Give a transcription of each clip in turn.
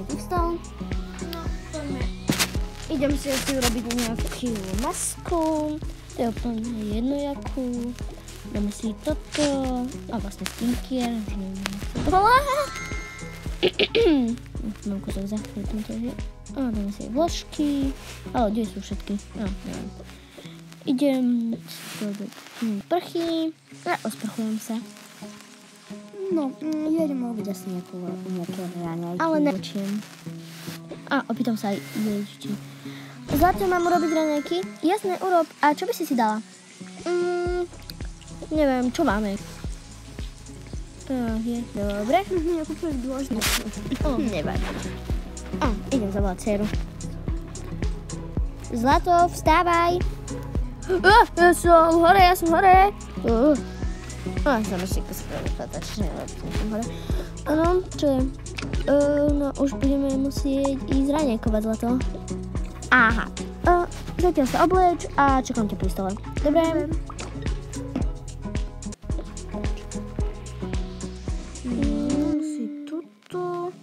raňajky vstal. No, poďme. Idem si asi urobiť nejakú masku. To je úplne jedno jakú. Dáme si toto. A vlastne skincare. Mám kúsok zachrytnuté. A dáme si vložky. Ale kde sú všetky? Neviem. Idem si robiť prchy. A osprchujem sa. No, ja idem robiť asi nejaké raňajky. Ale neočiem. A opýtam sa aj ježiči. Zlato, mám urobiť raňajky? Jasné, urob. A čo by si dala? Neviem, čo máme? Je dobre. Nejakú predložnú. Nevadí. Idem zavolať dceru. Zlato, vstávaj. Ja som hore. Som ešte spravil patačne, som hore. Áno, čo je? No, už budeme musieť ísť raňajkovať, Zlato. Aha. Zatiaľ sa obleč a čakám ťa pri stole. Dobre? Si toto.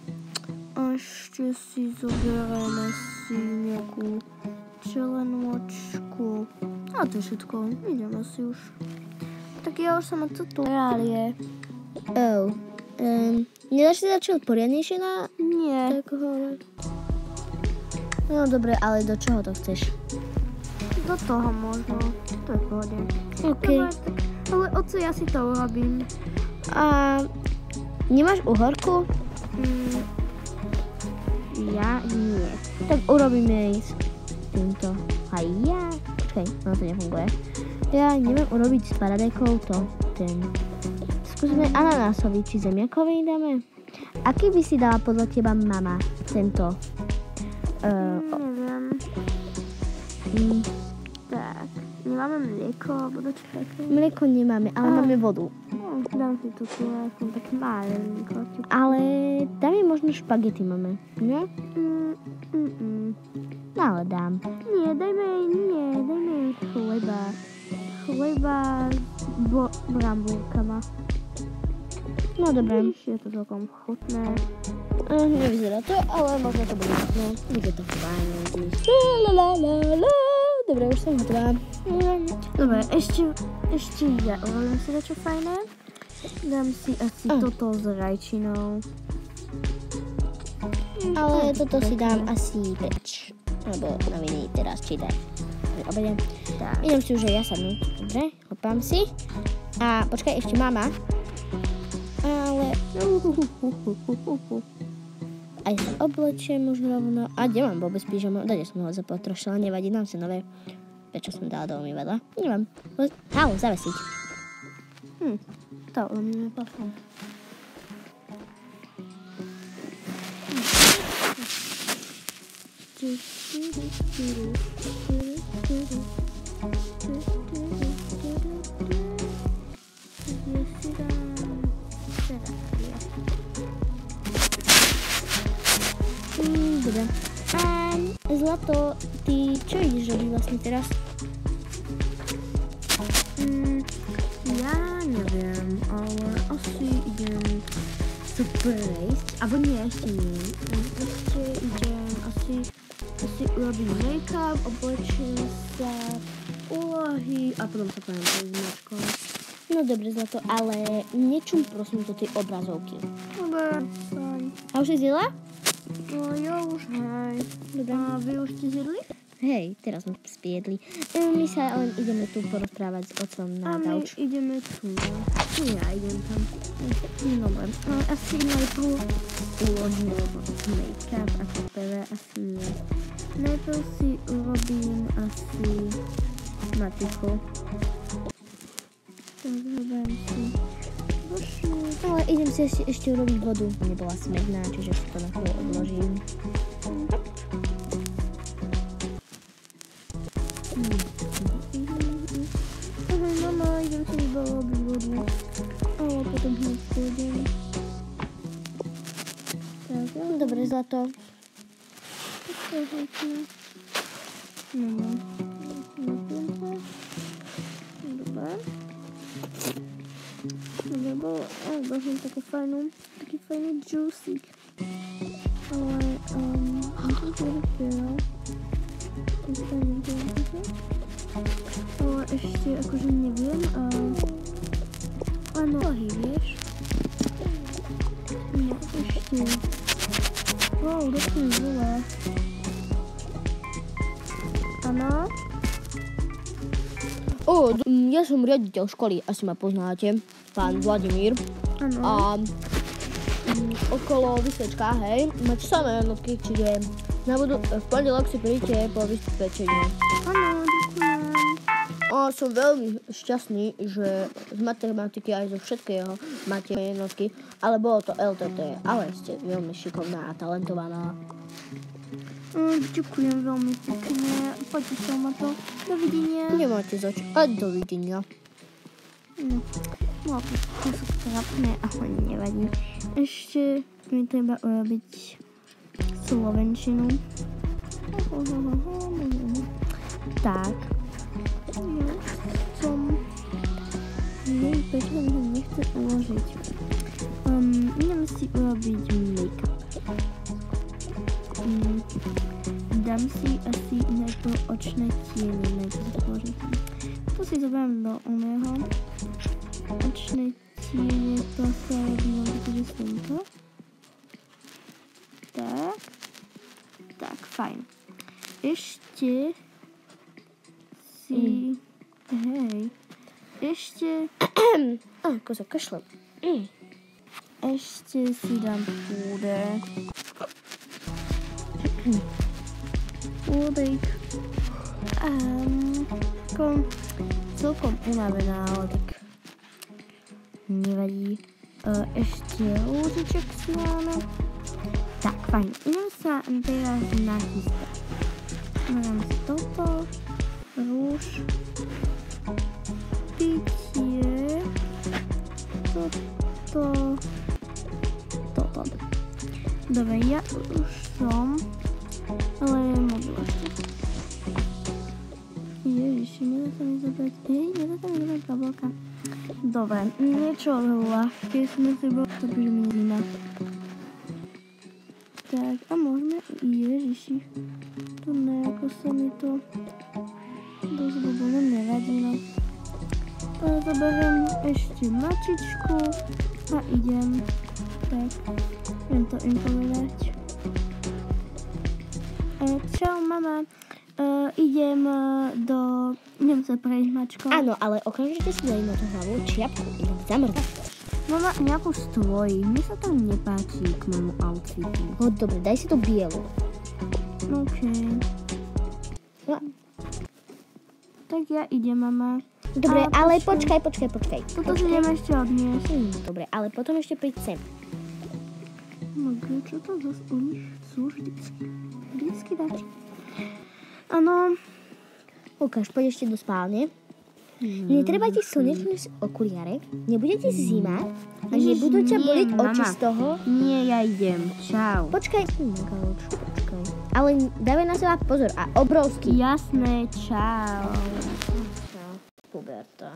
A ešte si zoberieme si nejakú čelenočku. A to je všetko. Ideme si už. Tak ja už som na tutoriálie. Nedáš si začať poriadnejšie na... Nie. No dobre, ale do čoho to chceš? Do toho možno. To je v pohode. OK. Ale oco, ja si to urobím. A nemáš uhorku? Ja nie. Tak urobíme s týmto. A ja? Počkaj, no to nefunguje. Ja neviem urobiť s paradajkou ten. Skúsime ananásový či zemiakový dáme. Aký by si dala podľa teba mama tento? Neviem. Tak, nemáme mlieko, alebo do čoho? Mlieko nemáme, ale máme vodu. No, dám si tu som tak malenko. Ale dáme možno špagety máme, nie? No ale dám. Nie, dajme jej chleba. Chleba s brambulkama. No dobré. Je to celkom chutné. Nevyzerá to, ale možno to bude chutné. Bude to fajné. Dobre, už som hotová. Dobre, ešte ja urobím si niečo fajné. Dám si asi toto s rajčinou. Ale toto si dám asi preč. Lebo na viny teraz či dať. Obede. Idem si už aj ja sadnúť. Dobre, hopám si. A počkaj, ešte mama. Ale... Aj sa oblečiem už rovno. A kde mám vôbec pyžamo? Dade som ho zapotrošila, nevadí, nám si nové. Prečo som dala do umývadla? Nemám. Halo, zavesiť. To umíme potom. Dobre. A Zlato, ty čo ideš robiť vlastne teraz? Ja neviem, ale asi idem sa prejsť. Alebo nie, ešte nie. Ešte idem asi urobiť make-up, oblečím sa, úlohy a potom sa poviem prejsť značkou. No dobre, Zlato, ale nečum prosím do tej obrazovky. Dobre, fajn. A už si zjedla? No ja už hej. Dobre. A vy už ste zjedli? Hej, teraz sme spiedli. My sa len ideme tu porozprávať s otcom na gauč. A my ideme tu. No ja idem tam. Dobre. Asi najprv uložím make-up ako prvé. Asi nie. Najprv si urobím asi matiku. Tak zoberiem si vošu. Ale idem si ešte urobiť vodu. Nebola smedná, čiže si to na chvíľu odložím. Mama, idem si iba robiť vodu. Ale potom hneď pôjdem. Tak, dobre, Zlato. Dobre. Dobre, bol taký fajný juicy. Ale Ale ešte akože neviem. Áno, vieš? No, ešte. Wow, dotknem vole. Áno? Ja som riaditeľ školy, asi ma poznáte, pán Vladimír. Áno. A okolo vysvečka, hej, máte samé jednotky, čiže v pondelok si príďte po vysvedčenie. Áno, ďakujem. Som veľmi šťastný, že z matematiky aj zo všetkého máte jednotky, ale bolo to LTT, ale ste veľmi šikovná a talentovaná. Ďakujem veľmi pekne, potešil ma to. Dovidenia. Nemáte zač. A dovidenia. No, to sú trápne, ale nevadí. Ešte mi treba urobiť slovenčinu. Tak. Prečo mi to nechce uložiť? Idem si urobiť make-up. Dám si asi najprv očné tiene, to si zoberiem do oného. Očné tiene, to sa robím, pretože som to. Tak, fajn. Ešte si... Hej. Ešte... Ako sa kašlem. Ešte si dám púder. Púdrik. Celkom unavená, ale tak nevadí. Ešte lúžiček si máme. Tak, fajn. Idem sa teraz nachystať. Mám si toto. Rúž. Pitie. Toto. Dobre, ja už som. Ale mobil ešte. Ježiši, nedá sa mi zobrať. Nedá sa mi zobrať kabelka. Dobre, niečo ľahké sme si boli, to píš mi zima. Tak, a môžeme... Ježiši. To nejako sa mi to... Dosť blbo, nevadí, no. Zoberiem ešte mačičku a idem. Tak, idem to im povedať. Čau, mama. Idem sa prejsť mačkou. Áno, ale okamžite si daj na tú hlavu čiapku, inak zamrzneš. Mama, nejakú stvojí. Mne sa to nepáči k môjmu outfitu. Dobre, daj si to bielu. OK. No. Tak ja idem, mama. Dobre, ale počkaj. Toto si idem ešte odniesť. Dobre, ale potom ešte príď sem. No, čo to zase u nich sú vždycky dačí. Áno. Lukáš, poď ešte do spálne. Netreba ti slnečné okuliare, nebude ti zima a nebudú ťa boliť oči z toho. Nie, ja idem. Čau. Počkaj. Ale dávaj na seba pozor a obrovský. Jasné, čau. Čau, Huberta.